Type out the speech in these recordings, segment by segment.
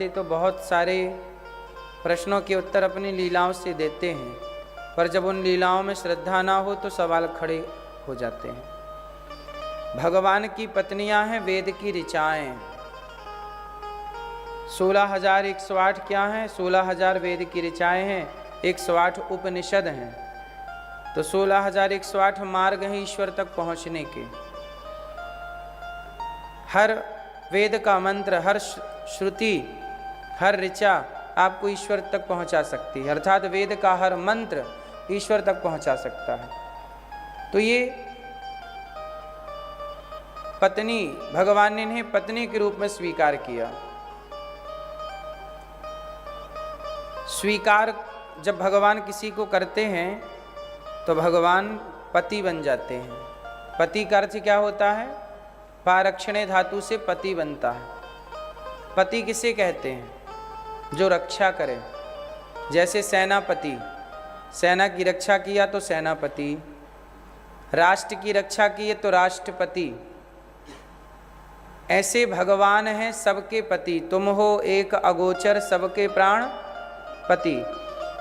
से तो बहुत सारे प्रश्नों के उत्तर अपनी लीलाओं से देते हैं, पर जब उन लीलाओं में श्रद्धा ना हो तो सवाल खड़े हो जाते हैं। भगवान की पत्नियां हैं वेद की ऋचाएं। 16,108 क्या हैं? 16,000 वेद की ऋचाएं हैं, 108 उपनिषद हैं। तो 16,108 मार्ग हैं ईश्वर तक पहुंचने के। हर वेद का मंत्र, हर श्रुति, हर ऋचा आपको ईश्वर तक पहुंचा सकती है, अर्थात वेद का हर मंत्र ईश्वर तक पहुंचा सकता है। तो ये पत्नी, भगवान ने इन्हें पत्नी के रूप में स्वीकार किया। स्वीकार जब भगवान किसी को करते हैं तो भगवान पति बन जाते हैं। पति का अर्थ क्या होता है? पारक्षणे धातु से पति बनता है। पति किसे कहते हैं? जो रक्षा करे। जैसे सेनापति, सेना की रक्षा किया तो सेनापति, राष्ट्र की रक्षा की है तो राष्ट्रपति। ऐसे भगवान हैं सबके पति। तुम हो एक अगोचर सबके प्राण पति।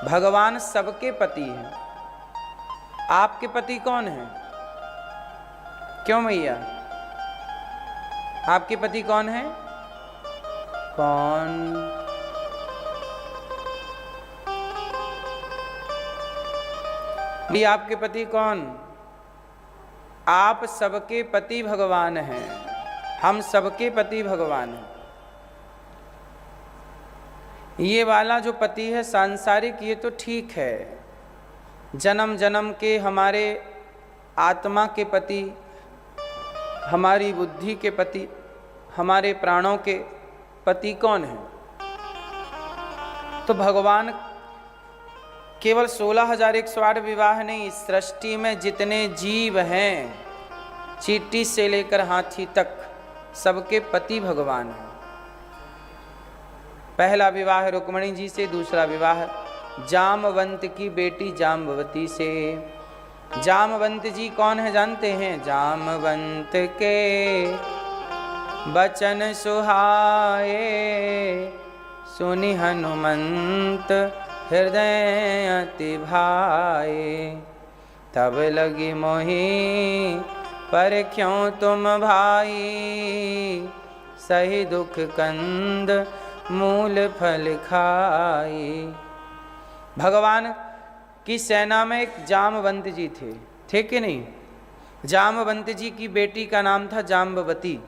भगवान सबके पति हैं। आपके पति कौन हैं? क्यों मैया? आपके पति कौन हैं? कौन? भी आपके पति कौन? आप सबके पति भगवान हैं। हम सबके पति भगवान हैं। ये वाला जो पति है सांसारिक, ये तो ठीक है। जन्म जन्म के हमारे आत्मा के पति, हमारी बुद्धि के पति, हमारे प्राणों के पति कौन है? तो भगवान केवल 16,108 विवाह नहीं, सृष्टि में जितने जीव हैं, चींटी से लेकर हाथी तक, सबके पति भगवान हैं। पहला विवाह रुक्मिणी जी से, दूसरा विवाह जामवंत की बेटी जाम्बवती से। जामवंत जी कौन है जानते हैं? जामवंत के बचन सुहाए, सुनि हनुमंत हृदय अति भाए। तब लगी मोही पर क्यों तुम भाई, सही दुख कंद मूल फल खाई। भगवान की सेना में एक जामवंत जी थे कि नहीं? जामवंत जी की बेटी का नाम था जाम्बवती।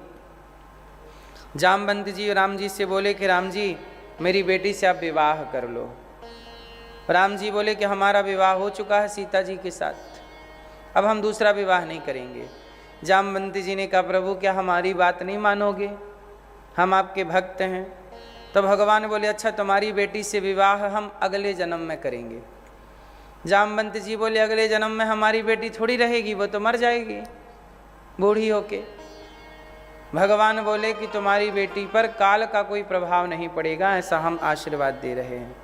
जामवंत जी राम जी से बोले कि राम जी, मेरी बेटी से आप विवाह कर लो। राम जी बोले कि हमारा विवाह हो चुका है सीता जी के साथ, अब हम दूसरा विवाह नहीं करेंगे। जामवंत जी ने कहा, प्रभु क्या हमारी बात नहीं मानोगे? हम आपके भक्त हैं। तो भगवान बोले, अच्छा तुम्हारी बेटी से विवाह हम अगले जन्म में करेंगे। जामवंत जी बोले, अगले जन्म में हमारी बेटी थोड़ी रहेगी, वो तो मर जाएगी बूढ़ी होके। भगवान बोले कि तुम्हारी बेटी पर काल का कोई प्रभाव नहीं पड़ेगा, ऐसा हम आशीर्वाद दे रहे हैं।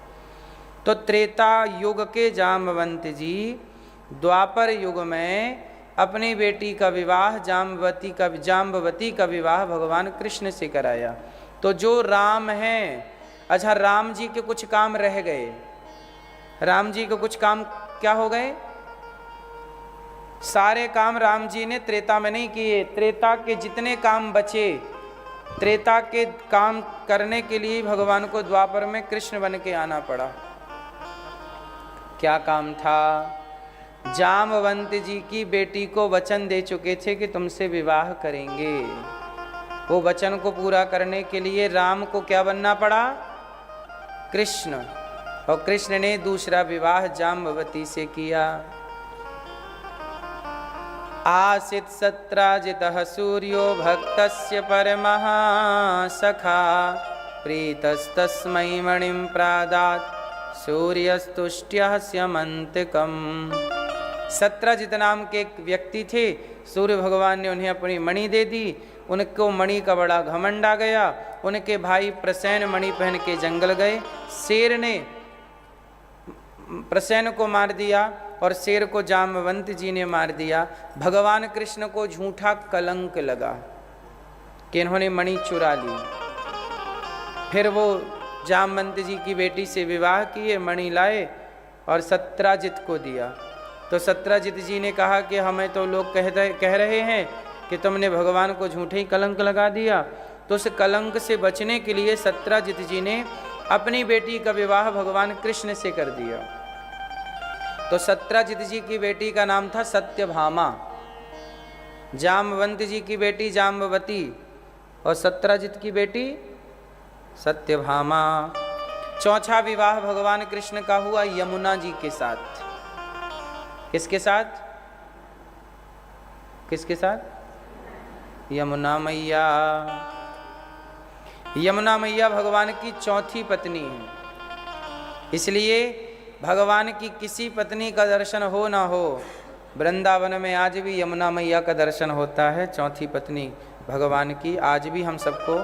तो त्रेता युग के जाम्बवंत जी द्वापर युग में अपनी बेटी का विवाह जाम्बवती का विवाह भगवान कृष्ण से कराया। तो जो राम हैं, अच्छा राम जी के कुछ काम रह गए। राम जी के कुछ काम क्या हो गए? सारे काम राम जी ने त्रेता में नहीं किए। त्रेता के जितने काम बचे, त्रेता के काम करने के लिए भगवान को द्वापर में कृष्ण बन के आना पड़ा। क्या काम था? जामवंत जी की बेटी को वचन दे चुके थे कि तुमसे विवाह करेंगे। वो वचन को पूरा करने के लिए राम को क्या बनना पड़ा? कृष्ण। और कृष्ण ने दूसरा विवाह जाम्बवती से किया। आसित सत्राजितः सूर्यो भक्तस्य परमः सखा, प्रीतस्तस्मै मणिं प्रादात् सूर्यस्तुष्ट्यः स्यमन्तिकम्। सत्रजित नाम के एक व्यक्ति थे, सूर्य भगवान ने उन्हें अपनी मणि दे दी। उनको मणि का बड़ा घमंड आ गया। उनके भाई प्रसेन मणि पहन के जंगल गए। शेर ने प्रसेन को मार दिया और शेर को जामवंत जी ने मार दिया। भगवान कृष्ण को झूठा कलंक लगा कि इन्होंने मणि चुरा ली। फिर वो जामवंत जी की बेटी से विवाह किए, मणि लाए और सत्राजित को दिया। तो सत्राजित जी ने कहा कि हमें तो लोग कह रहे हैं कि तुमने भगवान को झूठे ही कलंक लगा दिया। तो उस कलंक से बचने के लिए सत्राजित जी ने अपनी बेटी का विवाह भगवान कृष्ण से कर दिया। तो सत्राजित जी की बेटी का नाम था सत्यभामा, जामवंत जी की बेटी जाम्बवती और सत्राजित की बेटी सत्यभामा। चौथा विवाह भगवान कृष्ण का हुआ यमुना जी के साथ। किसके साथ? किसके साथ? यमुना मैया। यमुना मैया भगवान की चौथी पत्नी है। इसलिए भगवान की किसी पत्नी का दर्शन हो ना हो, वृंदावन में आज भी यमुना मैया का दर्शन होता है। चौथी पत्नी भगवान की आज भी हम सबको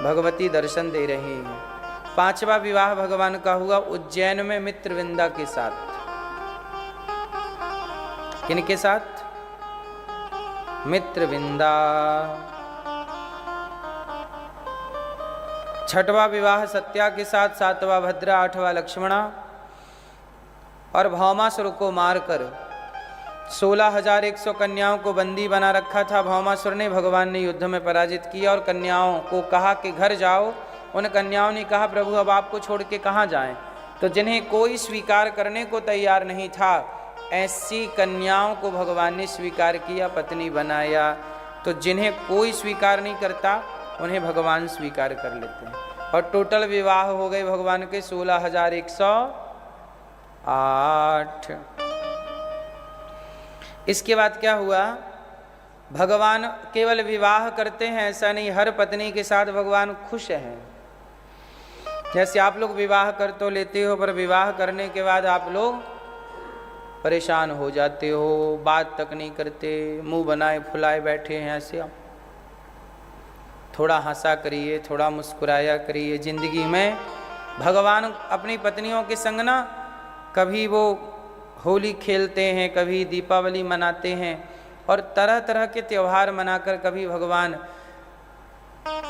भगवती दर्शन दे रही हैं। पांचवा विवाह भगवान का हुआ उज्जैन में मित्रविंदा के साथ। किनके साथ? मित्रविंदा। छठवा विवाह सत्या के साथ, सातवां भद्रा, आठवां लक्ष्मणा। और भौमासुर को मारकर 16,100 कन्याओं को बंदी बना रखा था भौमासुर ने। भगवान ने युद्ध में पराजित किया और कन्याओं को कहा कि घर जाओ। उन कन्याओं ने कहा प्रभु अब आपको छोड़ के कहाँ जाएं। तो जिन्हें कोई स्वीकार करने को तैयार नहीं था, ऐसी कन्याओं को भगवान ने स्वीकार किया, पत्नी बनाया। तो जिन्हें कोई स्वीकार नहीं करता उन्हें भगवान स्वीकार कर लेते हैं। और टोटल विवाह हो गए भगवान के 16,108। इसके बाद क्या हुआ? भगवान केवल विवाह करते हैं ऐसा नहीं, हर पत्नी के साथ भगवान खुश हैं। जैसे आप लोग विवाह कर तो लेते हो, पर विवाह करने के बाद आप लोग परेशान हो जाते हो, बात तक नहीं करते, मुंह बनाए फुलाए बैठे हैं। ऐसे आप थोड़ा हंसा करिए, थोड़ा मुस्कुराया करिए। जिंदगी में भगवान अपनी पत्नियों के संग ना कभी वो होली खेलते हैं, कभी दीपावली मनाते हैं और तरह तरह के त्यौहार मनाकर कभी भगवान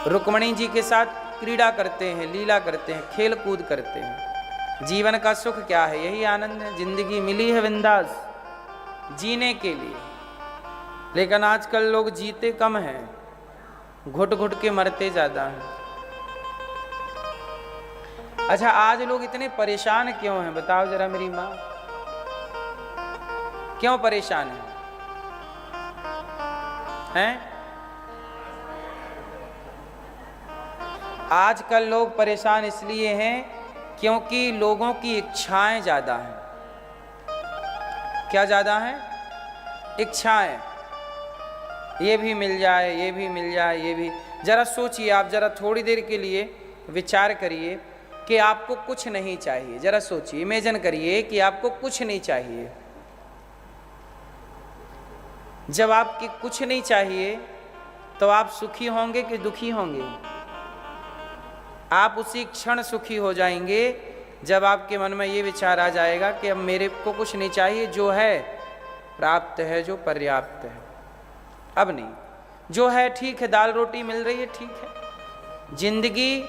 रुक्मणी जी के साथ क्रीड़ा करते हैं, लीला करते हैं, खेल कूद करते हैं। जीवन का सुख क्या है? यही आनंद है। जिंदगी मिली है बिंदास जीने के लिए, लेकिन आजकल लोग जीते कम हैं, घुट घुट के मरते ज्यादा हैं। अच्छा, आज लोग इतने परेशान क्यों हैं? बताओ जरा मेरी माँ, क्यों परेशान हैं? आजकल लोग परेशान इसलिए हैं क्योंकि लोगों की इच्छाएं ज्यादा हैं। क्या ज्यादा हैं? इच्छाएं। ये भी मिल जाए, ये भी मिल जाए, ये भी। जरा सोचिए, आप जरा थोड़ी देर के लिए विचार करिए कि आपको कुछ नहीं चाहिए। जरा सोचिए, इमेजिन करिए कि आपको कुछ नहीं चाहिए। जब आपकी कुछ नहीं चाहिए तो आप सुखी होंगे कि दुखी होंगे? आप उसी क्षण सुखी हो जाएंगे जब आपके मन में ये विचार आ जाएगा कि अब मेरे को कुछ नहीं चाहिए, जो है प्राप्त है, जो पर्याप्त है। अब नहीं, जो है ठीक है, दाल रोटी मिल रही है ठीक है। जिंदगी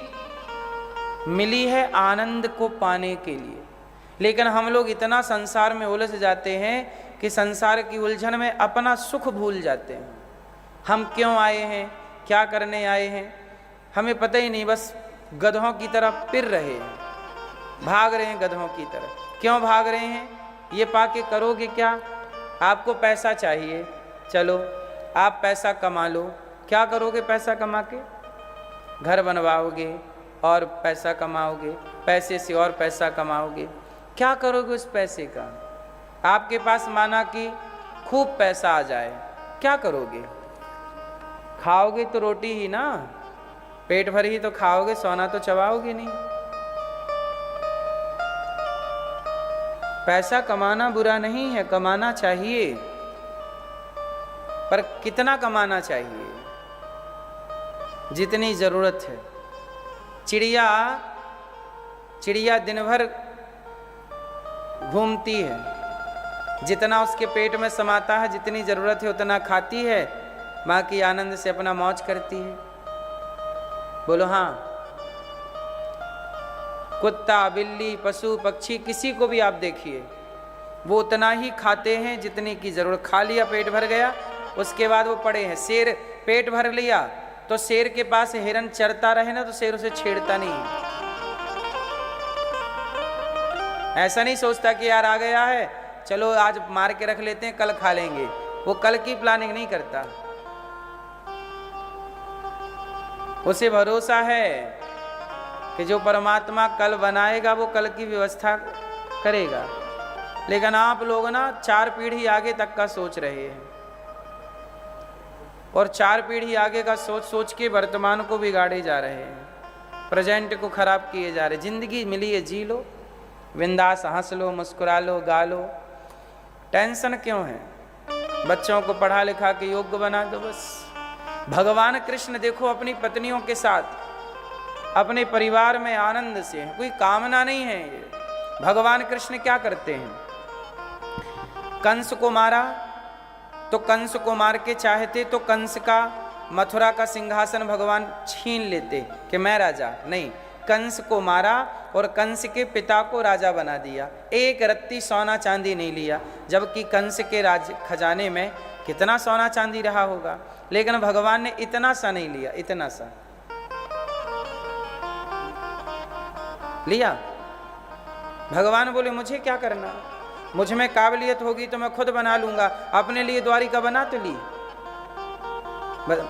मिली है आनंद को पाने के लिए, लेकिन हम लोग इतना संसार में उलझ जाते हैं कि संसार की उलझन में अपना सुख भूल जाते हैं। हम क्यों आए हैं, क्या करने आए हैं, हमें पता ही नहीं। बस गधों की तरह फिर रहे हैं, भाग रहे हैं गधों की तरह। क्यों भाग रहे हैं? ये पाके करोगे क्या? आपको पैसा चाहिए, चलो आप पैसा कमा लो। क्या करोगे पैसा कमा के? घर बनवाओगे और पैसा कमाओगे, पैसे से और पैसा कमाओगे। क्या करोगे उस पैसे का? आपके पास माना कि खूब पैसा आ जाए, क्या करोगे? खाओगे तो रोटी ही ना, पेट भर ही तो खाओगे, सोना तो चबाओगे नहीं। पैसा कमाना बुरा नहीं है, कमाना चाहिए, पर कितना कमाना चाहिए? जितनी जरूरत है। चिड़िया दिन भर घूमती है, जितना उसके पेट में समाता है, जितनी जरूरत है उतना खाती है, बाकी आनंद से अपना मौज करती है। बोलो हाँ। कुत्ता, बिल्ली, पशु पक्षी, किसी को भी आप देखिए, वो उतना ही खाते हैं जितने की जरूरत। खा लिया, पेट भर गया, उसके बाद वो पड़े हैं। शेर पेट भर लिया तो शेर के पास हिरन चरता रहे ना तो शेर उसे छेड़ता नहीं है। ऐसा नहीं सोचता कि यार आ गया है, चलो आज मार के रख लेते हैं, कल खा लेंगे। वो कल की प्लानिंग नहीं करता। उसे भरोसा है कि जो परमात्मा कल बनाएगा वो कल की व्यवस्था करेगा। लेकिन आप लोग ना 4 पीढ़ी आगे तक का सोच रहे हैं, और 4 पीढ़ी आगे का सोच सोच के वर्तमान को बिगाड़े जा रहे हैं, प्रेजेंट को खराब किए जा रहे। जिंदगी मिली है, जी लो, बिंदास हंस लो, मुस्कुरा लो, गा लो। टेंशन क्यों है? बच्चों को पढ़ा लिखा के योग्य बना दो बस। भगवान कृष्ण देखो अपनी पत्नियों के साथ, अपने परिवार में आनंद से हैं, कोई कामना नहीं है। ये भगवान कृष्ण क्या करते हैं? कंस को मारा तो कंस को मार के चाहते तो कंस का मथुरा का सिंहासन भगवान छीन लेते कि मैं राजा। नहीं, कंस को मारा और कंस के पिता को राजा बना दिया। एक रत्ती सोना चांदी नहीं लिया, जबकि कंस के राज खजाने में कितना सोना चांदी रहा होगा, लेकिन भगवान ने इतना सा नहीं लिया, इतना सा लिया। भगवान बोले मुझे क्या करना, मुझ में काबिलियत होगी तो मैं खुद बना लूंगा। अपने लिए द्वारिका बना तो ली,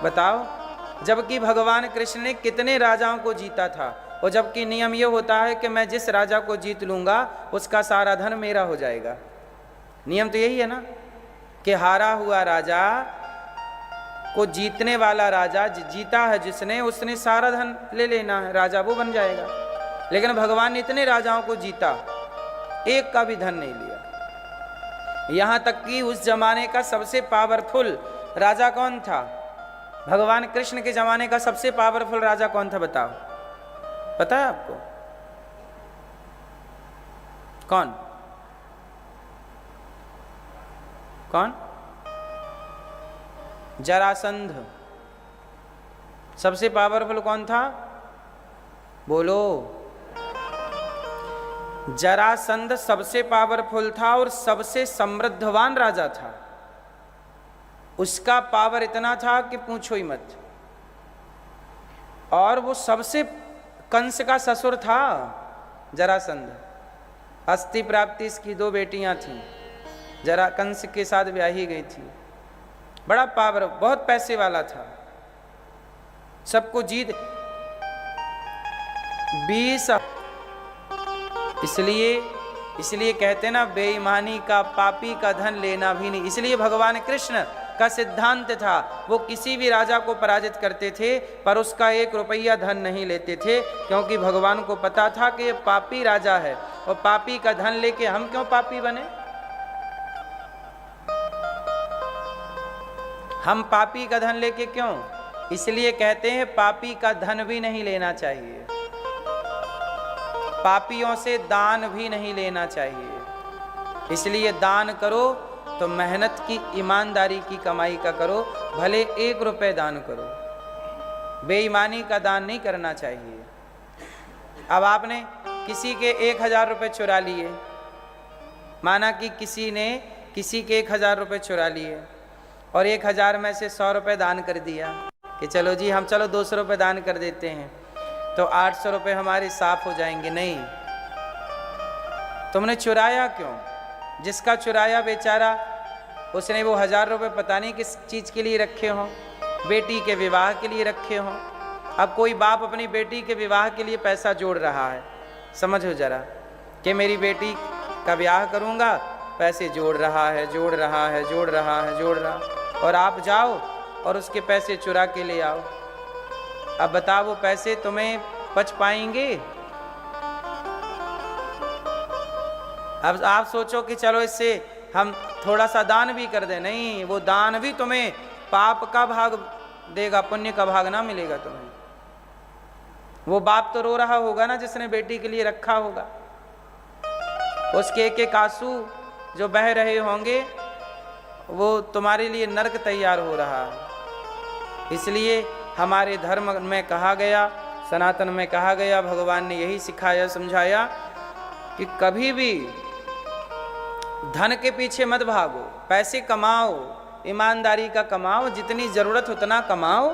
बताओ। जबकि भगवान कृष्ण ने कितने राजाओं को जीता था, और जबकि नियम ये होता है कि मैं जिस राजा को जीत लूंगा उसका सारा धन मेरा हो जाएगा। नियम तो यही है ना कि हारा हुआ राजा को जीतने वाला राजा जीता है जिसने, उसने सारा धन ले लेना है, राजा वो बन जाएगा। लेकिन भगवान ने इतने राजाओं को जीता, एक का भी धन नहीं लिया। यहां तक कि उस जमाने का सबसे पावरफुल राजा कौन था? भगवान कृष्ण के जमाने का सबसे पावरफुल राजा कौन था, बताओ? पता है आपको? कौन कौन? जरासंध। सबसे पावरफुल कौन था? बोलो। जरासंध सबसे पावरफुल था और सबसे समृद्धवान राजा था। उसका पावर इतना था कि पूछो ही मत। और वो सबसे, कंस का ससुर था जरासंध। अस्थि प्राप्ति इसकी 2 बेटियां थीं, जरा कंस के साथ ब्याही गई थी। बड़ा पावर, बहुत पैसे वाला था, सबको जीत 20। इसलिए कहते ना, बेईमानी का पापी का धन लेना भी नहीं। इसलिए भगवान कृष्ण का सिद्धांत था, वो किसी भी राजा को पराजित करते थे पर उसका 1 रुपया धन नहीं लेते थे, क्योंकि भगवान को पता था कि ये पापी राजा है, और पापी का धन लेके हम क्यों पापी बने? हम पापी का धन लेके क्यों? इसलिए कहते हैं पापी का धन भी नहीं लेना चाहिए, पापियों से दान भी नहीं लेना चाहिए। इसलिए दान करो तो मेहनत की, ईमानदारी की कमाई का करो, भले 1 रुपए दान करो, बेईमानी का दान नहीं करना चाहिए। अब आपने किसी के 1000 रुपए चुरा लिए, माना कि किसी ने किसी के 1000 रुपए चुरा लिए और 1000 में से 100 रुपए दान कर दिया कि चलो जी हम 200 रुपए दान कर देते हैं तो 800 रुपए हमारे साफ हो जाएंगे। नहीं, तुमने चुराया क्यों? जिसका चुराया बेचारा, उसने वो 1000 रुपए पता नहीं किस चीज़ के लिए रखे हों, बेटी के विवाह के लिए रखे हों। अब कोई बाप अपनी बेटी के विवाह के लिए पैसा जोड़ रहा है, समझो जरा, कि मेरी बेटी का ब्याह करूँगा, पैसे जोड़ रहा है, और आप जाओ और उसके पैसे चुरा के ले आओ। अब बताओ वो पैसे तुम्हें बच पाएंगे? अब आप सोचो कि चलो इससे हम थोड़ा सा दान भी कर दें, नहीं, वो दान भी तुम्हें पाप का भाग देगा, पुण्य का भाग ना मिलेगा तुम्हें। वो बाप तो रो रहा होगा ना जिसने बेटी के लिए रखा होगा, उसके एक आंसू जो बह रहे होंगे वो तुम्हारे लिए नरक तैयार हो रहा है। इसलिए हमारे धर्म में कहा गया, सनातन में कहा गया, भगवान ने यही सिखाया समझाया कि कभी भी धन के पीछे मत भागो, पैसे कमाओ, ईमानदारी का कमाओ, जितनी जरूरत उतना कमाओ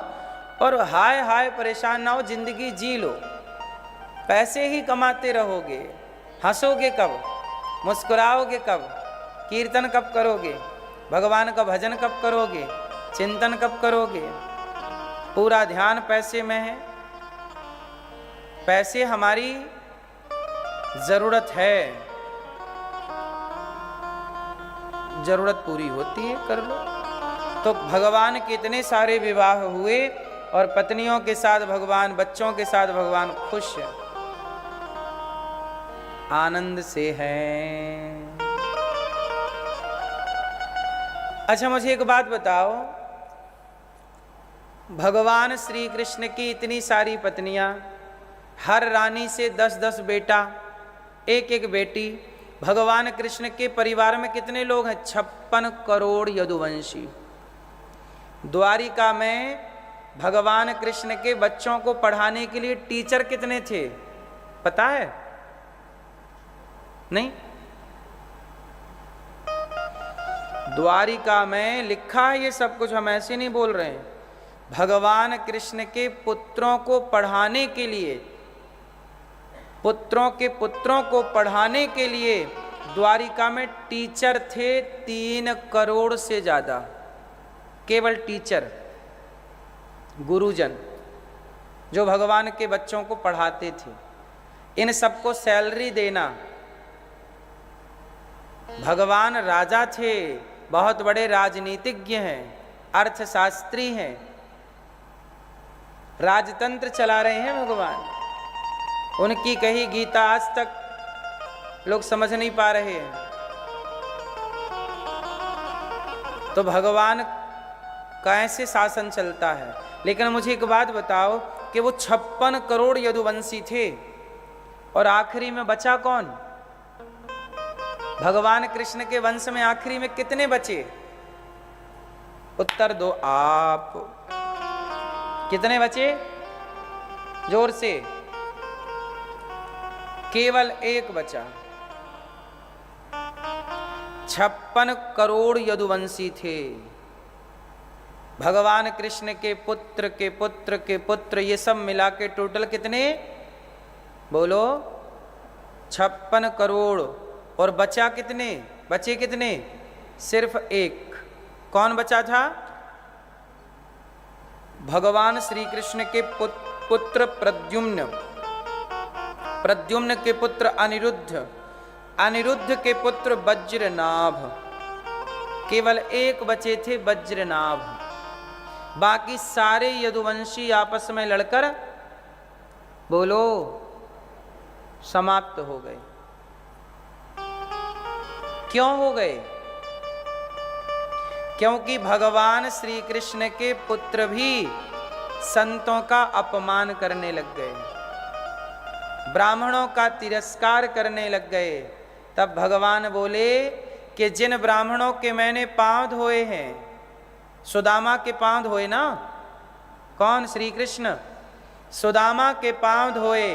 और हाय हाय परेशान ना हो, जिंदगी जी लो। पैसे ही कमाते रहोगे, हंसोगे कब, मुस्कुराओगे कब, कीर्तन कब करोगे, भगवान का भजन कब करोगे, चिंतन कब करोगे? पूरा ध्यान पैसे में है। पैसे हमारी जरूरत है, जरूरत पूरी होती है कर लो। तो भगवान के इतने सारे विवाह हुए और पत्नियों के साथ भगवान, बच्चों के साथ भगवान खुश है, आनंद से हैं। अच्छा मुझे एक बात बताओ, भगवान श्री कृष्ण की इतनी सारी पत्नियां, हर रानी से 10-10 बेटा, एक एक बेटी, भगवान कृष्ण के परिवार में कितने लोग हैं? 56 करोड़ यदुवंशी। द्वारिका में भगवान कृष्ण के बच्चों को पढ़ाने के लिए टीचर कितने थे पता है? नहीं? द्वारिका में लिखा है ये सब कुछ, हम ऐसे नहीं बोल रहे हैं। भगवान कृष्ण के पुत्रों को पढ़ाने के लिए, पुत्रों के पुत्रों को पढ़ाने के लिए द्वारिका में टीचर थे 3 करोड़ से ज्यादा। केवल टीचर, गुरुजन जो भगवान के बच्चों को पढ़ाते थे, इन सबको सैलरी देना। भगवान राजा थे, बहुत बड़े राजनीतिज्ञ हैं, अर्थशास्त्री हैं, राजतंत्र चला रहे हैं भगवान। उनकी कही गीता आज तक लोग समझ नहीं पा रहे हैं। तो भगवान का ऐसे शासन चलता है। लेकिन मुझे एक बात बताओ कि वो 56 करोड़ यदुवंशी थे और आखिरी में बचा कौन? भगवान कृष्ण के वंश में आखिरी में कितने बचे? उत्तर दो आप। कितने बचे? जोर से। केवल एक बचा। 56 करोड़ यदुवंशी थे। भगवान कृष्ण के पुत्र के पुत्र के पुत्र, ये सब मिला के टोटल कितने? बोलो 56 करोड़। और बचा कितने? बचे कितने? सिर्फ एक। कौन बचा था? भगवान श्री कृष्ण के पुत्र प्रद्युम्न, प्रद्युम्न के पुत्र अनिरुद्ध, अनिरुद्ध के पुत्र वज्रनाभ। केवल एक बचे थे वज्रनाभ। बाकी सारे यदुवंशी आपस में लड़कर बोलो समाप्त हो गए। क्यों हो गए? क्योंकि भगवान श्री कृष्ण के पुत्र भी संतों का अपमान करने लग गए, ब्राह्मणों का तिरस्कार करने लग गए। तब भगवान बोले कि जिन ब्राह्मणों के मैंने पांव धोए हैं, सुदामा के पांव धोए ना, कौन? श्री कृष्ण। सुदामा के पांव धोए,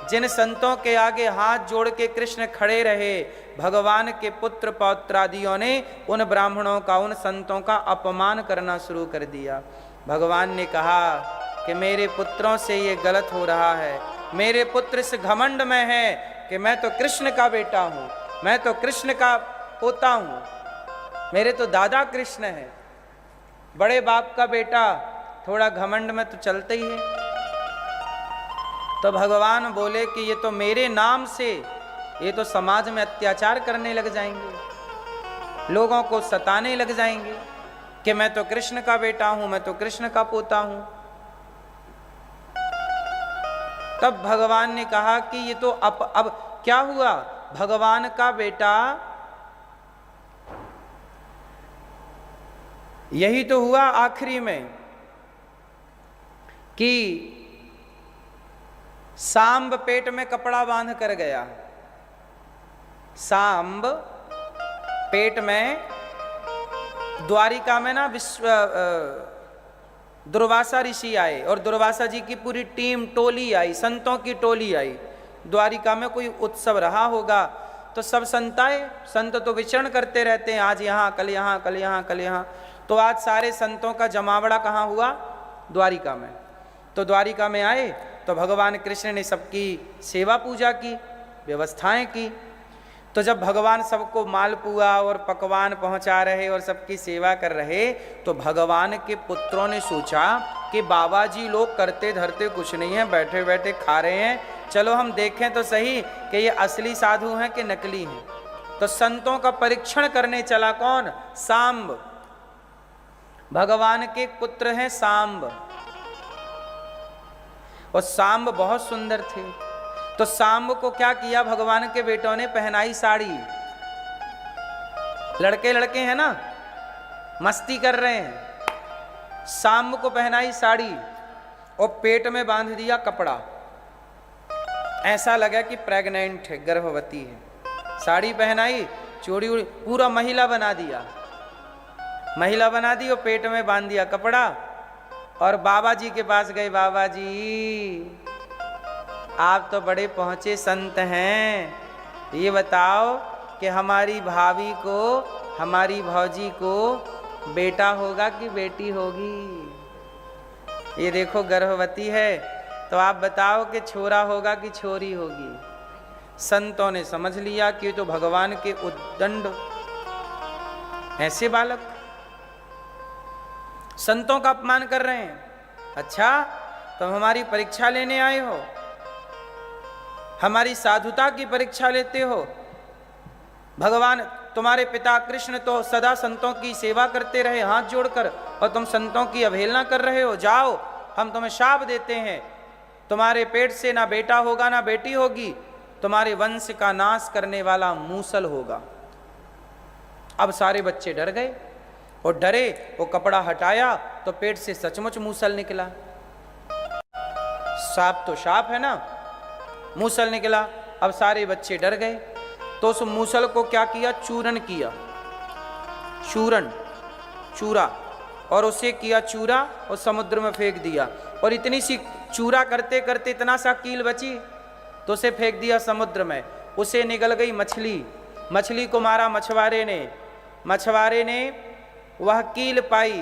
जिन संतों के आगे हाथ जोड़ के कृष्ण खड़े रहे, भगवान के पुत्र पौत्रादियों ने उन ब्राह्मणों का, उन संतों का अपमान करना शुरू कर दिया। भगवान ने कहा कि मेरे पुत्रों से ये गलत हो रहा है। मेरे पुत्र इस घमंड में है कि मैं तो कृष्ण का बेटा हूँ, मैं तो कृष्ण का पोता हूँ, मेरे तो दादा कृष्ण है। बड़े बाप का बेटा थोड़ा घमंड में तो चलते ही है। तो भगवान बोले कि ये तो मेरे नाम से, ये तो समाज में अत्याचार करने लग जाएंगे, लोगों को सताने लग जाएंगे कि मैं तो कृष्ण का बेटा हूं, मैं तो कृष्ण का पोता हूं। तब भगवान ने कहा कि ये तो अब क्या हुआ? भगवान का बेटा, यही तो हुआ आखिरी में कि सांब पेट में कपड़ा बांध कर गया। सांब पेट में, द्वारिका में ना दुर्वासा ऋषि आए और दुर्वासा जी की पूरी टीम टोली आई, संतों की टोली आई। द्वारिका में कोई उत्सव रहा होगा तो सब संत आए। संत तो विचरण करते रहते हैं, आज यहाँ कल यहाँ कल यहाँ कल यहाँ। तो आज सारे संतों का जमावड़ा कहाँ हुआ? द्वारिका में। तो द्वारिका में आए तो भगवान कृष्ण ने सबकी सेवा पूजा की, व्यवस्थाएं की। तो जब भगवान सबको मालपुआ और पकवान पहुंचा रहे और सबकी सेवा कर रहे, तो भगवान के पुत्रों ने सोचा कि बाबा जी लोग करते धरते कुछ नहीं है, बैठे बैठे खा रहे हैं, चलो हम देखें तो सही कि ये असली साधु हैं कि नकली हैं। तो संतों का परीक्षण करने चला कौन? सांब। भगवान के पुत्र हैं सांब, और सांब बहुत सुंदर थे। तो सांब को क्या किया भगवान के बेटों ने? पहनाई साड़ी। लड़के लड़के हैं ना, मस्ती कर रहे हैं। सांब को पहनाई साड़ी और पेट में बांध दिया कपड़ा, ऐसा लगा कि प्रेग्नेंट है, गर्भवती है। साड़ी पहनाई, चूड़ी उड़ी, पूरा महिला बना दिया। महिला बना दी और पेट में बांध दिया कपड़ा। और बाबा जी के पास गए, बाबा जी आप तो बड़े पहुँचे संत हैं, ये बताओ कि हमारी भाभी को, हमारी भौजी को बेटा होगा कि बेटी होगी? ये देखो गर्भवती है, तो आप बताओ कि छोरा होगा कि छोरी होगी? संतों ने समझ लिया कि तो भगवान के उद्दंड ऐसे बालक संतों का अपमान कर रहे हैं। अच्छा, तुम हमारी परीक्षा लेने आए हो, हमारी साधुता की परीक्षा लेते हो? भगवान तुम्हारे पिता कृष्ण तो सदा संतों की सेवा करते रहे हाथ जोड़कर, और तुम संतों की अवहेलना कर रहे हो। जाओ, हम तुम्हें शाप देते हैं, तुम्हारे पेट से ना बेटा होगा ना बेटी होगी, तुम्हारे वंश का नाश करने वाला मूसल होगा। अब सारे बच्चे डर गए और डरे, वो कपड़ा हटाया तो पेट से सचमुच मूसल निकला। सांप तो सांप है ना, मूसल निकला। अब सारे बच्चे डर गए, तो उस मूसल को क्या किया? चूरन किया, चूरन, चूरा, और उसे किया चूरा और समुद्र में फेंक दिया। और इतनी सी चूरा करते करते इतना सा कील बची तो उसे फेंक दिया समुद्र में। उसे निकल गई मछली, मछली को मारा मछुआरे ने, मछुआरे ने वह कील पाई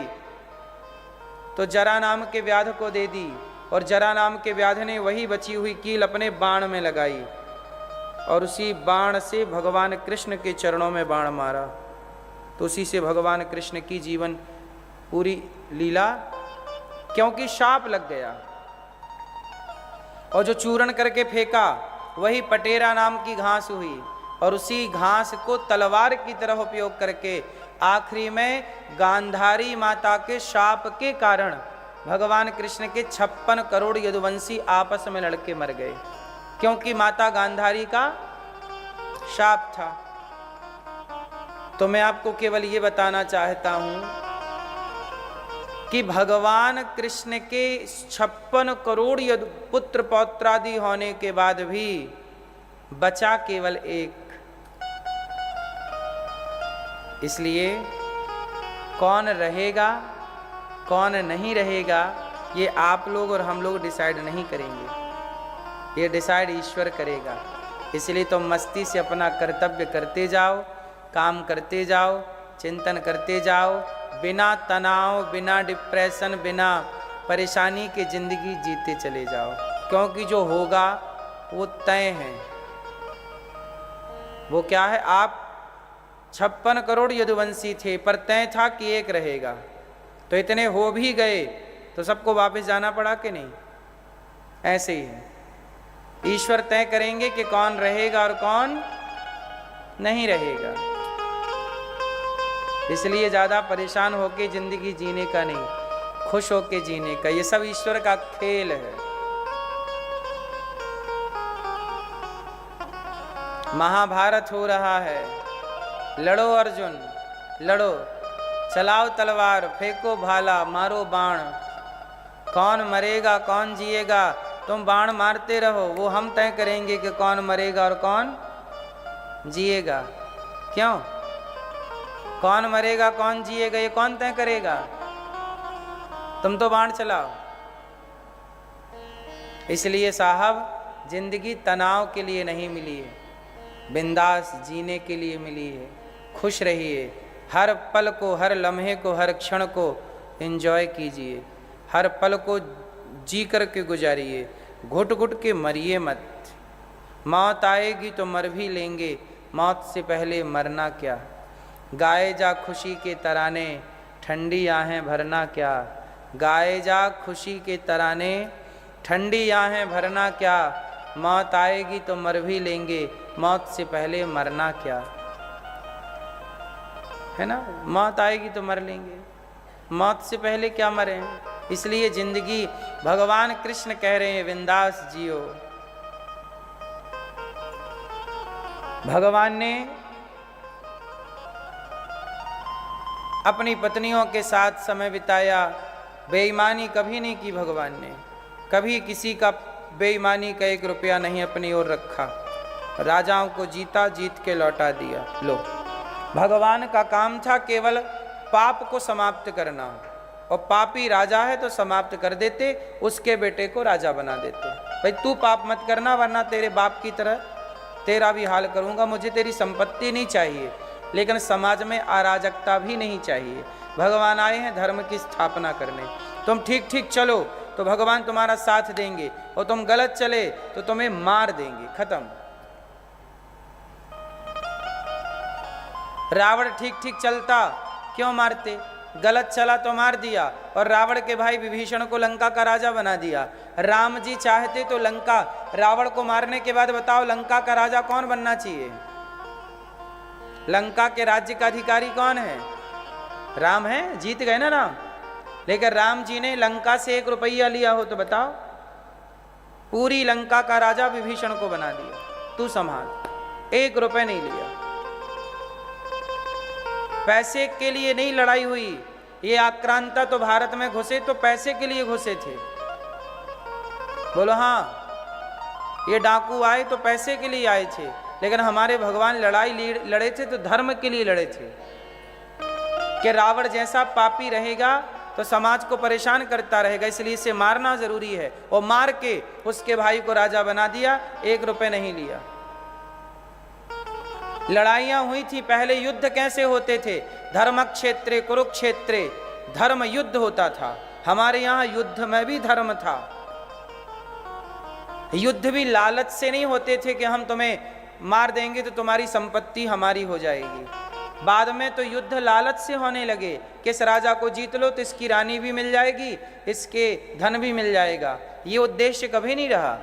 तो जरा नाम के व्याध को दे दी, और जरा नाम के व्याध ने वही बची हुई कील अपने बाण में लगाई, और उसी बाण से भगवान कृष्ण के चरणों में बाण मारा। तो उसी से भगवान कृष्ण की जीवन पूरी लीला, क्योंकि शाप लग गया। और जो चूर्ण करके फेंका वही पटेरा नाम की घास हुई, और उसी घास को तलवार की तरह उपयोग करके आखिरी में गांधारी माता के शाप के कारण भगवान कृष्ण के 56 करोड़ यदुवंशी आपस में लड़के मर गए, क्योंकि माता गांधारी का शाप था। तो मैं आपको केवल ये बताना चाहता हूं कि भगवान कृष्ण के 56 करोड़ पुत्र पौत्रादि होने के बाद भी बचा केवल एक। इसलिए कौन रहेगा कौन नहीं रहेगा ये आप लोग और हम लोग डिसाइड नहीं करेंगे, ये डिसाइड ईश्वर करेगा। इसलिए तो मस्ती से अपना कर्तव्य करते जाओ, काम करते जाओ, चिंतन करते जाओ, बिना तनाव, बिना डिप्रेशन, बिना परेशानी के जिंदगी जीते चले जाओ, क्योंकि जो होगा वो तय है। वो क्या है? आप 56 करोड़ यदुवंशी थे, पर तय था कि एक रहेगा। तो इतने हो भी गए तो सबको वापस जाना पड़ा कि नहीं? ऐसे ही है, ईश्वर तय करेंगे कि कौन रहेगा और कौन नहीं रहेगा। इसलिए ज़्यादा परेशान होके जिंदगी जीने का नहीं, खुश होके जीने का। ये सब ईश्वर का खेल है। महाभारत हो रहा है, लड़ो अर्जुन लड़ो, चलाओ तलवार, फेंको भाला, मारो बाण। कौन मरेगा कौन जिएगा तुम बाण मारते रहो, वो हम तय करेंगे कि कौन मरेगा और कौन जिएगा। क्यों? कौन मरेगा कौन जिएगा ये कौन तय करेगा? तुम तो बाण चलाओ। इसलिए साहब जिंदगी तनाव के लिए नहीं मिली है, बिंदास जीने के लिए मिली है। खुश रहिए, हर पल को, हर लम्हे को, हर क्षण को एंजॉय कीजिए, हर पल को जी कर के गुजारिए, घुट घुट के मरिए मत। मौत आएगी तो मर भी लेंगे, मौत से पहले मरना क्या। गाए जा खुशी के तराने, ठंडी आहें भरना क्या। गाए जा खुशी के तराने, ठंडी आहें भरना क्या। मौत आएगी तो मर भी लेंगे, मौत से पहले मरना क्या। है ना, मौत आएगी तो मर लेंगे, मौत से पहले क्या मरें। इसलिए जिंदगी भगवान कृष्ण कह रहे हैं बिंदास जियो। भगवान ने अपनी पत्नियों के साथ समय बिताया, बेईमानी कभी नहीं की भगवान ने, कभी किसी का बेईमानी का 1 रुपया नहीं अपनी ओर रखा। राजाओं को जीता, जीत के लौटा दिया। लो, भगवान का काम था केवल पाप को समाप्त करना, और पापी राजा है तो समाप्त कर देते, उसके बेटे को राजा बना देते। भाई तू पाप मत करना वरना तेरे बाप की तरह तेरा भी हाल करूंगा। मुझे तेरी संपत्ति नहीं चाहिए, लेकिन समाज में अराजकता भी नहीं चाहिए। भगवान आए हैं धर्म की स्थापना करने। तुम ठीक ठीक चलो तो भगवान तुम्हारा साथ देंगे, और तुम गलत चले तो तुम्हें मार देंगे। खत्म। रावण ठीक ठीक चलता, क्यों मारते? गलत चला तो मार दिया, और रावण के भाई विभीषण को लंका का राजा बना दिया। राम जी चाहते तो लंका, रावण को मारने के बाद बताओ लंका का राजा कौन बनना चाहिए? लंका के राज्य का अधिकारी कौन है? राम है, जीत गए ना राम। लेकिन राम जी ने लंका से 1 रुपया लिया हो तो बताओ, पूरी लंका का राजा विभीषण को बना दिया, तू संभाल। 1 रुपया नहीं लिया। पैसे के लिए नहीं लड़ाई हुई। ये आक्रांता तो भारत में घुसे तो पैसे के लिए घुसे थे। बोलो हाँ, ये डाकू आए तो पैसे के लिए आए थे, लेकिन हमारे भगवान लड़ाई लड़े थे तो धर्म के लिए लड़े थे। कि रावण जैसा पापी रहेगा तो समाज को परेशान करता रहेगा, इसलिए इसे मारना जरूरी है। और मार के उसके भाई को राजा बना दिया, 1 रुपये नहीं लिया। लड़ाइयां हुई थी, पहले युद्ध कैसे होते थे? धर्म क्षेत्रे कुरुक्षेत्रे, धर्म युद्ध होता था। हमारे यहाँ युद्ध में भी धर्म था। युद्ध भी लालच से नहीं होते थे कि हम तुम्हें मार देंगे तो तुम्हारी संपत्ति हमारी हो जाएगी। बाद में तो युद्ध लालच से होने लगे कि इस राजा को जीत लो तो इसकी रानी भी मिल जाएगी, इसके धन भी मिल जाएगा। ये उद्देश्य कभी नहीं रहा।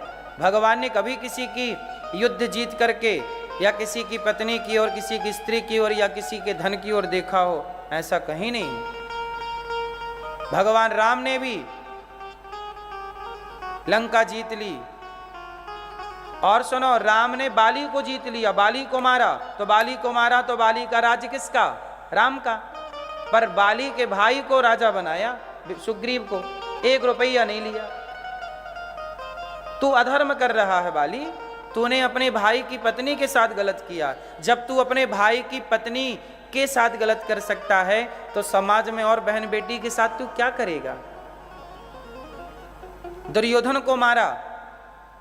भगवान ने कभी किसी की युद्ध जीत करके या किसी की पत्नी की और किसी की स्त्री की ओर या किसी के धन की ओर देखा हो, ऐसा कहीं नहीं। भगवान राम ने भी लंका जीत ली। और सुनो, राम ने बाली को जीत लिया, बाली को मारा तो बाली को मारा तो बाली का राज्य किसका? राम का। पर बाली के भाई को राजा बनाया, सुग्रीव को, 1 रुपया नहीं लिया। तू अधर्म कर रहा है बाली, तूने अपने भाई की पत्नी के साथ गलत किया। जब तू अपने भाई की पत्नी के साथ गलत कर सकता है तो समाज में और बहन बेटी के साथ तू क्या करेगा? दुर्योधन को मारा।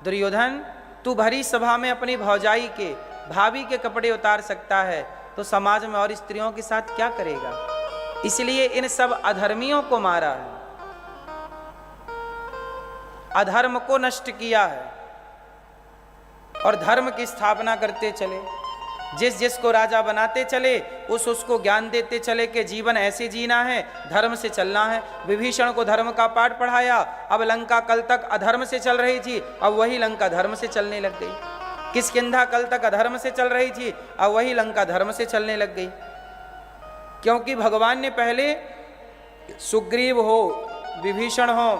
दुर्योधन, तू भरी सभा में अपनी भौजाई के, भाभी के कपड़े उतार सकता है तो समाज में और स्त्रियों के साथ क्या करेगा? इसलिए इन सब अधर्मियों को मारा है, अधर्म को नष्ट किया है और धर्म की स्थापना करते चले। जिस जिसको राजा बनाते चले उसको ज्ञान देते चले कि जीवन ऐसे जीना है, धर्म से चलना है। विभीषण को धर्म का पाठ पढ़ाया। अब लंका कल तक अधर्म से चल रही थी, अब वही लंका धर्म से चलने लग गई। किष्किंधा कल तक अधर्म से चल रही थी, अब वही लंका धर्म से चलने लग गई। क्योंकि भगवान ने पहले सुग्रीव हो, विभीषण हो,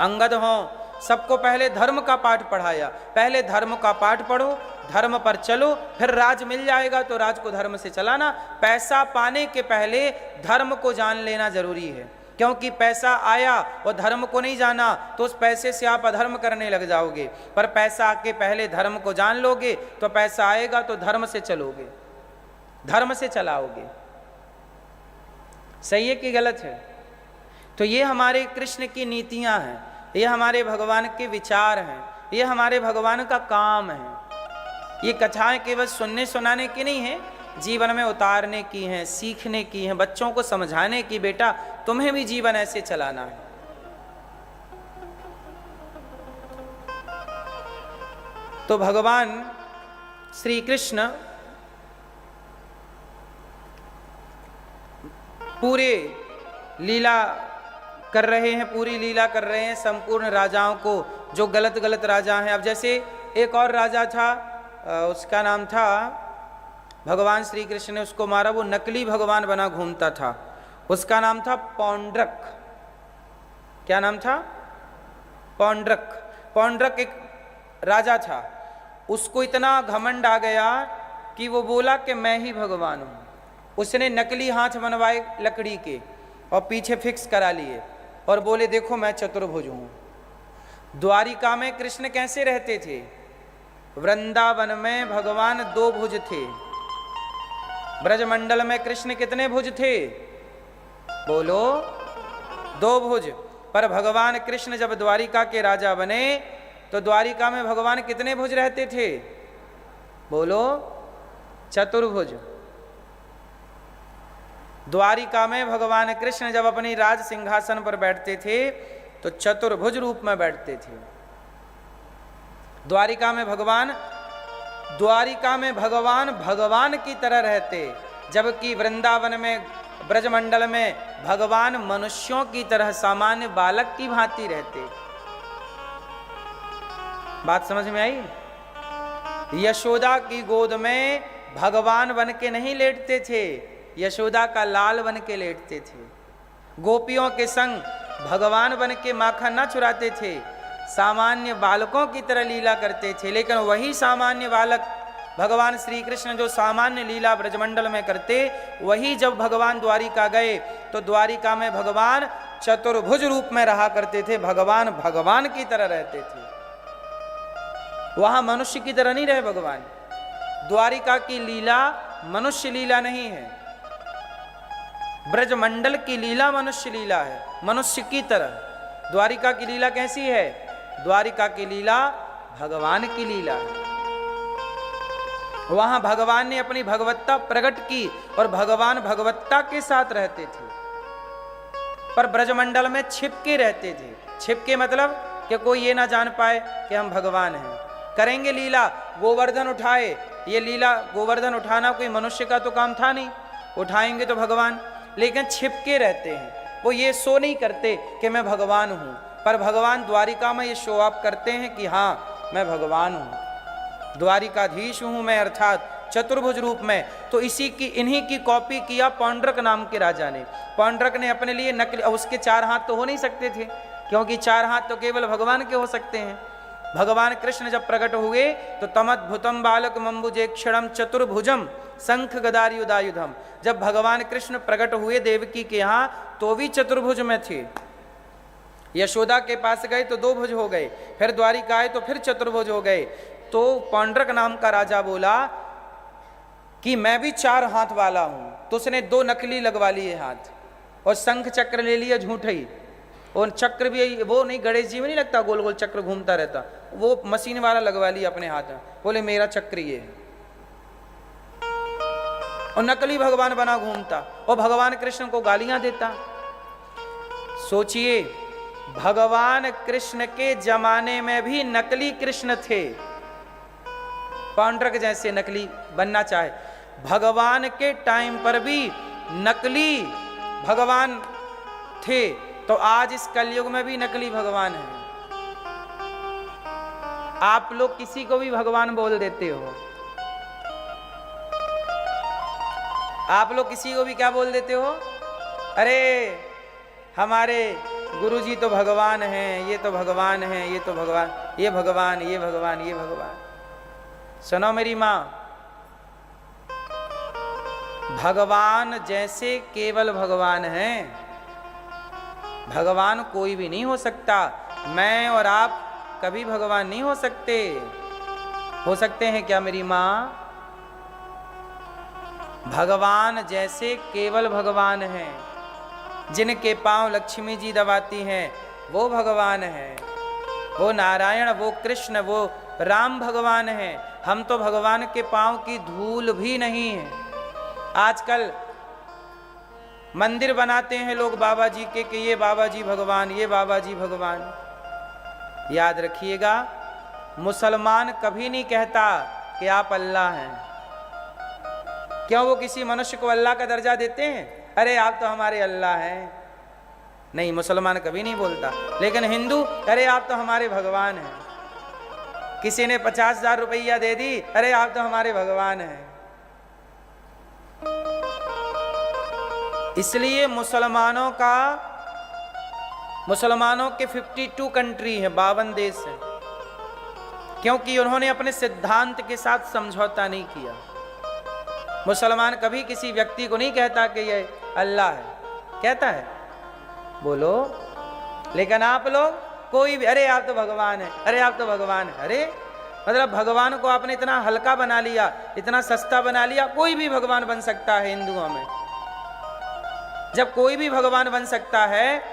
अंगद हो, सबको पहले धर्म का पाठ पढ़ाया। पहले धर्म का पाठ पढ़ो, धर्म पर चलो, फिर राज मिल जाएगा तो राज को धर्म से चलाना। पैसा पाने के पहले धर्म को जान लेना जरूरी है, क्योंकि पैसा आया और धर्म को नहीं जाना तो उस पैसे से आप अधर्म करने लग जाओगे। पर पैसा आके पहले धर्म को जान लोगे तो पैसा आएगा तो धर्म से चलोगे, धर्म से चलाओगे। सही है कि गलत है? तो ये हमारे कृष्ण की नीतियां हैं, ये हमारे भगवान के विचार हैं, ये हमारे भगवान का काम है। ये कथाएं केवल सुनने सुनाने की नहीं है, जीवन में उतारने की हैं, सीखने की हैं, बच्चों को समझाने की, बेटा तुम्हें भी जीवन ऐसे चलाना है। तो भगवान श्री कृष्ण पूरे लीला कर रहे हैं, पूरी लीला कर रहे हैं संपूर्ण राजाओं को, जो गलत गलत राजा हैं। अब जैसे एक और राजा था, उसका नाम था, भगवान श्री कृष्ण ने उसको मारा, वो नकली भगवान बना घूमता था, उसका नाम था पौंड्रक। क्या नाम था? पौंड्रक। पौंड्रक एक राजा था, उसको इतना घमंड आ गया कि वो बोला कि मैं ही भगवान हूँ। उसने नकली हाथ बनवाए लकड़ी के और पीछे फिक्स करा लिए और बोले देखो मैं चतुर्भुज हूँ। द्वारिका में कृष्ण कैसे रहते थे? वृंदावन में भगवान 2 भुज थे, ब्रजमंडल में कृष्ण कितने भुज थे? बोलो 2 भुज। पर भगवान कृष्ण जब द्वारिका के राजा बने तो द्वारिका में भगवान कितने भुज रहते थे? बोलो चतुर्भुज। द्वारिका में भगवान कृष्ण जब अपनी राज सिंहासन पर बैठते थे तो चतुर्भुज रूप में बैठते थे। द्वारिका में भगवान भगवान की तरह रहते, जबकि वृंदावन में ब्रजमंडल में भगवान मनुष्यों की तरह सामान्य बालक की भांति रहते। बात समझ में आई? यशोदा की गोद में भगवान बन के नहीं लेटते थे, यशोदा का लाल बन के लेटते थे। गोपियों के संग भगवान बन के माखन ना चुराते थे, सामान्य बालकों की तरह लीला करते थे। लेकिन वही सामान्य बालक भगवान श्री कृष्ण जो सामान्य लीला ब्रजमंडल में करते, वही जब भगवान द्वारिका गए तो द्वारिका में भगवान चतुर्भुज रूप में रहा करते थे, भगवान भगवान की तरह रहते थे। वहां मनुष्य की तरह नहीं रहे भगवान। द्वारिका की लीला मनुष्य लीला नहीं है, ब्रजमंडल की लीला मनुष्य लीला है, मनुष्य की तरह। द्वारिका की लीला कैसी है? द्वारिका की लीला भगवान की लीला है। वहां भगवान ने अपनी भगवत्ता प्रकट की और भगवान भगवत्ता के साथ रहते थे। पर ब्रजमंडल में छिपके रहते थे। छिपके मतलब कि कोई ये ना जान पाए कि हम भगवान हैं। करेंगे लीला, गोवर्धन उठाए, ये लीला गोवर्धन उठाना कोई मनुष्य का तो काम था नहीं, उठाएंगे तो भगवान, लेकिन छिपके रहते हैं। वो ये शो नहीं करते कि मैं भगवान हूं, पर भगवान द्वारिका में ये शो ऑफ करते हैं कि हाँ मैं भगवान हूं, द्वारिकाधीश हूं मैं, अर्थात चतुर्भुज रूप में। तो इन्हीं की कॉपी किया पौंड्रक नाम के राजा ने। पौंड्रक ने अपने लिए नकली, उसके 4 हाथ तो हो नहीं सकते थे, क्योंकि 4 हाथ तो केवल भगवान के हो सकते हैं। भगवान कृष्ण जब प्रकट हुए तो तमद्भुतम बालक मम्बुजेक्षणम चतुर्भुजम शंख गदायुधायुधम। जब भगवान कृष्ण प्रकट हुए देवकी के यहाँ तो भी चतुर्भुज में थे। यशोदा के पास गए तो 2 भुज हो गए, फिर द्वारिका आए तो फिर चतुर्भुज हो गए। तो पौंड्रक नाम का राजा बोला कि मैं भी 4 हाथ वाला हूं, तो उसने 2 नकली लगवा लिए हाथ और शंख चक्र ले लिया झूठे ही। और चक्र भी वो नहीं, गणेश जी में नहीं लगता गोल गोल चक्र घूमता रहता, वो मशीन वाला लगवा लिया अपने हाथ में, बोले मेरा चक्र ये है, और नकली भगवान बना घूमता और भगवान कृष्ण को गालियां देता। सोचिए, भगवान कृष्ण के जमाने में भी नकली कृष्ण थे। पौंड्रक जैसे नकली बनना चाहे, भगवान के टाइम पर भी नकली भगवान थे, तो आज इस कलयुग में भी नकली भगवान है। आप लोग किसी को भी भगवान बोल देते हो, आप लोग किसी को भी क्या बोल देते हो? अरे हमारे गुरुजी तो भगवान हैं, ये तो भगवान हैं, ये तो भगवान, ये भगवान, ये भगवान, ये भगवान। सुनो मेरी माँ, भगवान जैसे केवल भगवान हैं, भगवान कोई भी नहीं हो सकता। मैं और आप कभी भगवान नहीं हो सकते। हो सकते हैं क्या मेरी माँ? भगवान जैसे केवल भगवान हैं, जिनके पांव लक्ष्मी जी दबाती हैं वो भगवान है, वो नारायण, वो कृष्ण, वो राम भगवान है। हम तो भगवान के पांव की धूल भी नहीं है। आजकल मंदिर बनाते हैं लोग बाबा जी के कि ये बाबा जी भगवान, ये बाबा जी भगवान। याद रखिएगा, मुसलमान कभी नहीं कहता कि आप अल्लाह हैं। क्यों? वो किसी मनुष्य को अल्लाह का दर्जा देते हैं? अरे आप तो हमारे अल्लाह हैं। नहीं, मुसलमान कभी नहीं बोलता। लेकिन हिंदू, अरे आप तो हमारे भगवान हैं। किसी ने 50,000 रुपया दे दी, अरे आप तो हमारे भगवान हैं। इसलिए मुसलमानों के 52 कंट्री है, 52 देश हैं, क्योंकि उन्होंने अपने सिद्धांत के साथ समझौता नहीं किया। मुसलमान कभी किसी व्यक्ति को नहीं कहता कि ये अल्लाह है, कहता है? बोलो। लेकिन आप लोग कोई भी, अरे आप तो भगवान है, अरे आप तो भगवान है। अरे मतलब भगवान को आपने इतना हल्का बना लिया, इतना सस्ता बना लिया। कोई भी भगवान बन सकता है हिंदुओं में। जब कोई भी भगवान बन सकता है,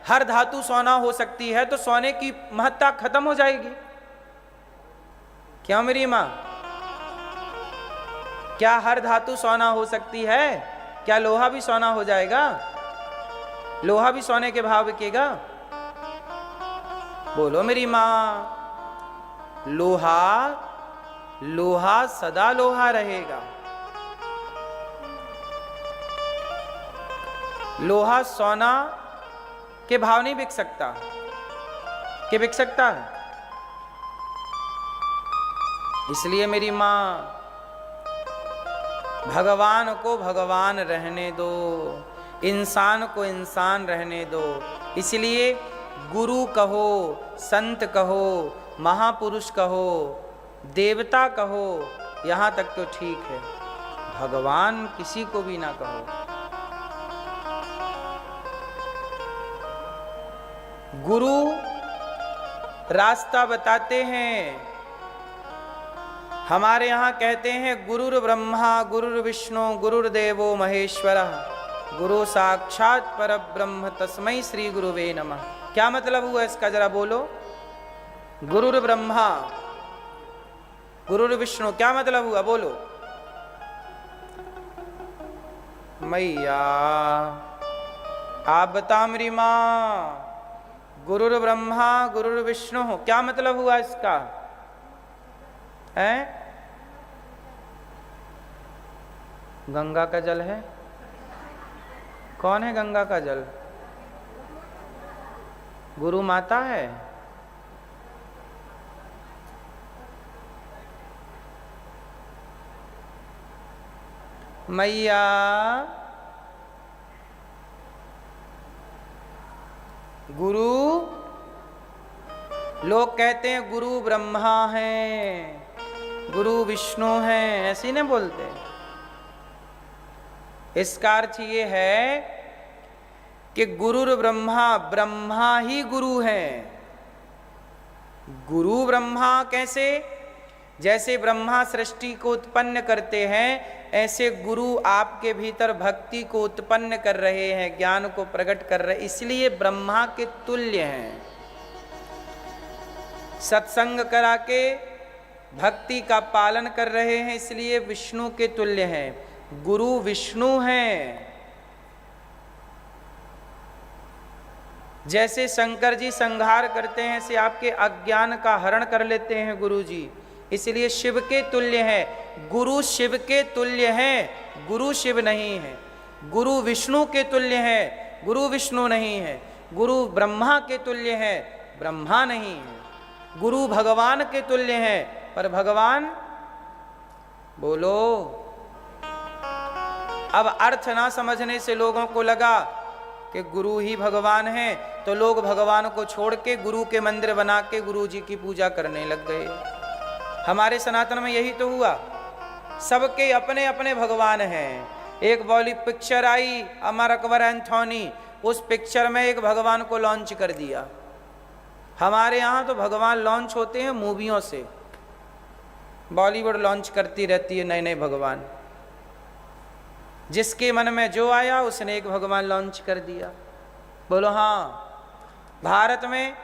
हर धातु सोना हो सकती है, तो सोने की महत्ता खत्म हो जाएगी। क्यों मेरी मां? क्या हर धातु सोना हो सकती है? क्या लोहा भी सोना हो जाएगा? लोहा भी सोने के भाव बिकेगा? बोलो मेरी मां। लोहा सदा लोहा रहेगा। लोहा सोना के भाव नहीं बिक सकता। कि बिक सकता है? इसलिए मेरी मां, भगवान को भगवान रहने दो, इंसान को इंसान रहने दो। इसलिए गुरु कहो, संत कहो, महापुरुष कहो, देवता कहो, यहां तक तो ठीक है। भगवान किसी को भी ना कहो। गुरु रास्ता बताते हैं। हमारे यहाँ कहते हैं गुरुर ब्रह्मा गुरुर विष्णु गुरुर्देवो महेश्वरः गुरु साक्षात परब्रह्म तस्मै श्री गुरुवे नमः। क्या मतलब हुआ इसका, जरा बोलो। गुरुर ब्रह्मा गुरुर विष्णु, क्या मतलब हुआ? बोलो मैया, आप बता मेरी मां। गुरुर ब्रह्मा गुरुर विष्णु, क्या मतलब हुआ इसका? है गंगा का जल है? कौन है गंगा का जल? गुरु माता है। मैया, गुरु, लोग कहते हैं गुरु ब्रह्मा है, गुरु विष्णु है, ऐसे नहीं बोलते। इसका अर्थ ये है कि गुरुर ब्रह्मा, ब्रह्मा ही गुरु है। गुरु ब्रह्मा कैसे? जैसे ब्रह्मा सृष्टि को उत्पन्न करते हैं, ऐसे गुरु आपके भीतर भक्ति को उत्पन्न कर रहे हैं, ज्ञान को प्रकट कर रहे हैं, इसलिए ब्रह्मा के तुल्य हैं। सत्संग करा के भक्ति का पालन कर रहे हैं, इसलिए विष्णु के तुल्य हैं। गुरु विष्णु हैं। जैसे शंकर जी संहार करते हैं, ऐसे आपके अज्ञान का हरण कर लेते हैं गुरु जी, इसलिए शिव के तुल्य है। गुरु शिव के तुल्य हैं, गुरु शिव नहीं है। गुरु विष्णु के तुल्य है, गुरु विष्णु नहीं है। गुरु ब्रह्मा के तुल्य है, ब्रह्मा नहीं है। गुरु भगवान के तुल्य है, पर भगवान, बोलो। अब अर्थ ना समझने से लोगों को लगा कि गुरु ही भगवान है, तो लोग भगवान को छोड़ के गुरु के मंदिर बना के गुरु जी की पूजा करने लग गए। हमारे सनातन में यही तो हुआ, सबके अपने अपने भगवान हैं। एक बॉलीवुड पिक्चर आई अमर अकबर एंथोनी, उस पिक्चर में एक भगवान को लॉन्च कर दिया। हमारे यहाँ तो भगवान लॉन्च होते हैं मूवियों से, बॉलीवुड लॉन्च करती रहती है नए नए भगवान। जिसके मन में जो आया उसने एक भगवान लॉन्च कर दिया। बोलो हाँ, भारत में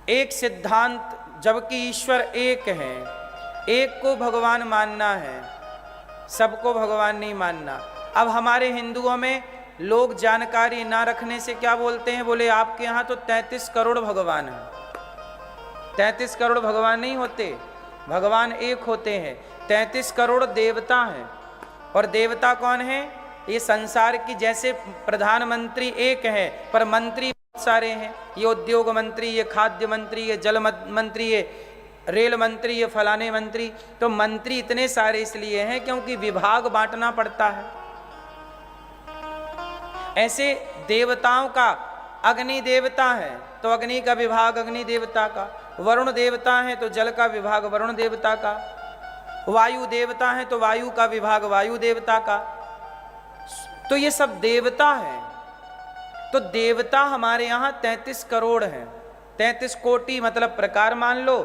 एक सिद्धांत, जबकि ईश्वर एक है, एक को भगवान मानना है, सबको भगवान नहीं मानना। अब हमारे हिंदुओं में लोग जानकारी ना रखने से क्या बोलते हैं, बोले आपके यहाँ तो 33 करोड़ भगवान हैं। 33 करोड़ भगवान नहीं होते, भगवान एक होते हैं। 33 करोड़ देवता हैं। और देवता कौन है? ये संसार की, जैसे प्रधानमंत्री एक है पर मंत्री बहुत सारे हैं। ये उद्योग मंत्री, ये खाद्य मंत्री, ये जल मंत्री, ये रेल मंत्री, ये फलाने मंत्री। तो मंत्री इतने सारे इसलिए हैं क्योंकि विभाग बांटना पड़ता है। ऐसे देवताओं का, अग्नि देवता है तो अग्नि का विभाग अग्नि देवता का, वरुण देवता है तो जल का विभाग वरुण देवता का, वायु देवता है तो वायु का विभाग वायु देवता का। तो ये सब देवता है। तो देवता हमारे यहाँ 33 करोड़ हैं। 33 कोटि मतलब प्रकार मान लो,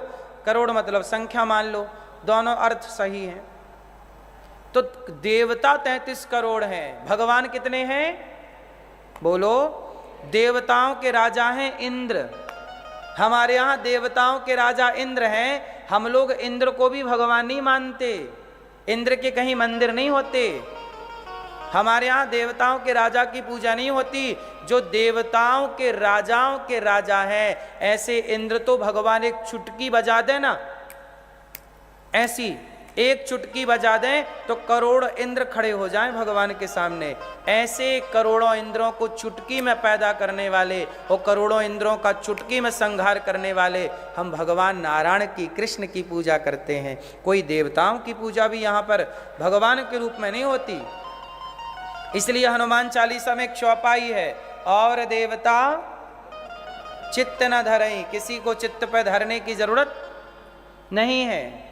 करोड़ मतलब संख्या मान लो, दोनों अर्थ सही हैं। तो देवता 33 करोड़ हैं। भगवान कितने हैं? बोलो, देवताओं के राजा हैं इंद्र। हमारे यहाँ देवताओं के राजा इंद्र हैं। हम लोग इंद्र को भी भगवान नहीं मानते, इंद्र के कहीं मंदिर नहीं होते। हमारे यहाँ देवताओं के राजा की पूजा नहीं होती। जो देवताओं के राजाओं के राजा हैं, ऐसे इंद्र तो भगवान एक चुटकी बजा दे ना, ऐसी एक चुटकी बजा दें तो करोड़ इंद्र खड़े हो जाएं भगवान के सामने। ऐसे करोड़ों इंद्रों को चुटकी में पैदा करने वाले और करोड़ों इंद्रों का चुटकी में संहार करने वाले हम भगवान नारायण की, कृष्ण की पूजा करते हैं। कोई देवताओं की पूजा भी यहाँ पर भगवान के रूप में नहीं होती। इसलिए हनुमान चालीसा में एक चौपाई है, और देवता चित्त न धरई, किसी को चित्त पर धरने की जरूरत नहीं है।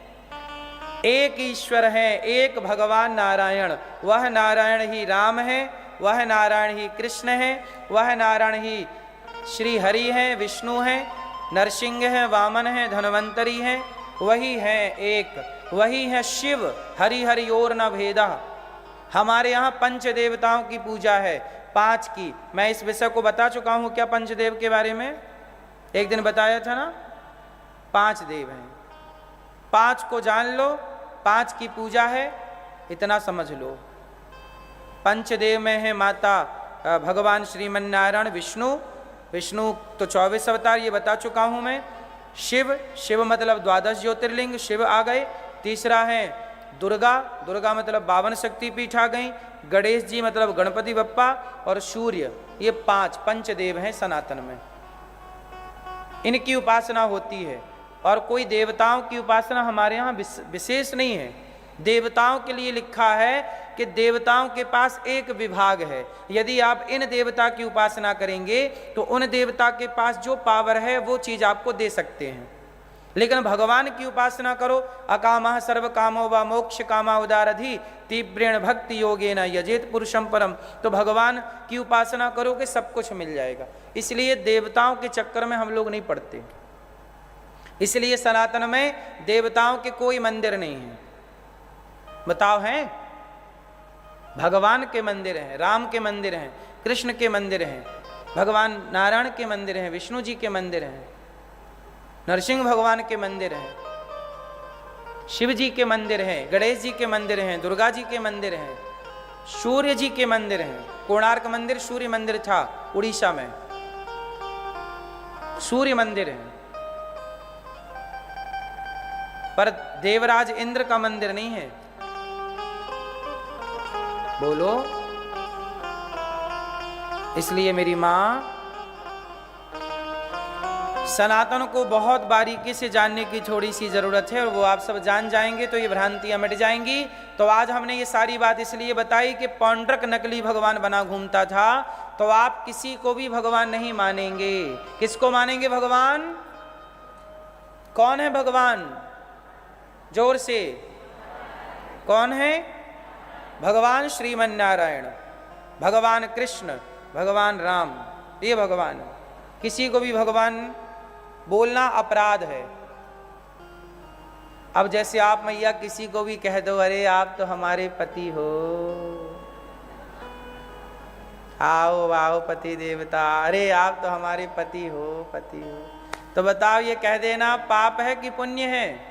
एक ईश्वर है, एक भगवान नारायण। वह नारायण ही राम है, वह नारायण ही कृष्ण है, वह नारायण ही श्री हरि है, विष्णु है, नरसिंह है, वामन है, धन्वंतरी है। वही है एक, वही है शिव। हरि हरि और न भेदा। हमारे यहाँ पंच देवताओं की पूजा है, 5 की। मैं इस विषय को बता चुका हूँ क्या पंचदेव के बारे में? एक दिन बताया था ना। 5 देव हैं, 5 को जान लो, 5 की पूजा है, इतना समझ लो। पंचदेव में है माता भगवान श्रीमन नारायण विष्णु। विष्णु तो 24 अवतार, ये बता चुका हूँ मैं। शिव, शिव मतलब 12 ज्योतिर्लिंग शिव आ गए। तीसरा है दुर्गा, दुर्गा मतलब 52 शक्तिपीठ आ गई। गणेश जी मतलब गणपति बप्पा, और सूर्य। ये 5 पंचदेव हैं सनातन में, इनकी उपासना होती है। और कोई देवताओं की उपासना हमारे यहाँ विशेष नहीं है। देवताओं के लिए लिखा है कि देवताओं के पास एक विभाग है। यदि आप इन देवता की उपासना करेंगे तो उन देवता के पास जो पावर है वो चीज़ आपको दे सकते हैं। लेकिन भगवान की उपासना करो, अकामः सर्व कामो व मोक्ष कामा उदारधि तीव्रेण भक्ति योगेन यजेत पुरुषम परम। तो भगवान की उपासना करोगे सब कुछ मिल जाएगा। इसलिए देवताओं के चक्कर में हम लोग नहीं पड़ते। इसलिए सनातन में देवताओं के कोई मंदिर नहीं है। बताओ हैं? भगवान के मंदिर हैं, राम के मंदिर हैं, कृष्ण के मंदिर हैं, भगवान नारायण के मंदिर हैं, विष्णु जी के मंदिर हैं, नरसिंह भगवान के मंदिर हैं, शिव जी के मंदिर हैं, गणेश जी के मंदिर हैं, दुर्गा जी के मंदिर हैं, सूर्य जी के मंदिर हैं। कोणार्क मंदिर सूर्य मंदिर था उड़ीसा में, सूर्य मंदिर है। पर देवराज इंद्र का मंदिर नहीं है। बोलो। इसलिए मेरी मां, सनातन को बहुत बारीकी से जानने की थोड़ी सी जरूरत है, और वो आप सब जान जाएंगे तो ये भ्रांतियां मिट जाएंगी। तो आज हमने ये सारी बात इसलिए बताई कि पौंड्रक नकली भगवान बना घूमता था, तो आप किसी को भी भगवान नहीं मानेंगे। किसको मानेंगे भगवान? कौन है भगवान? जोर से, कौन है? भगवान श्रीमन नारायण, भगवान कृष्ण, भगवान राम, ये भगवान। किसी को भी भगवान बोलना अपराध है। अब जैसे आप मैया किसी को भी कह दो, अरे आप तो हमारे पति हो, आओ आओ पति देवता, अरे आप तो हमारे पति हो, पति हो, तो बताओ ये कह देना पाप है कि पुण्य है?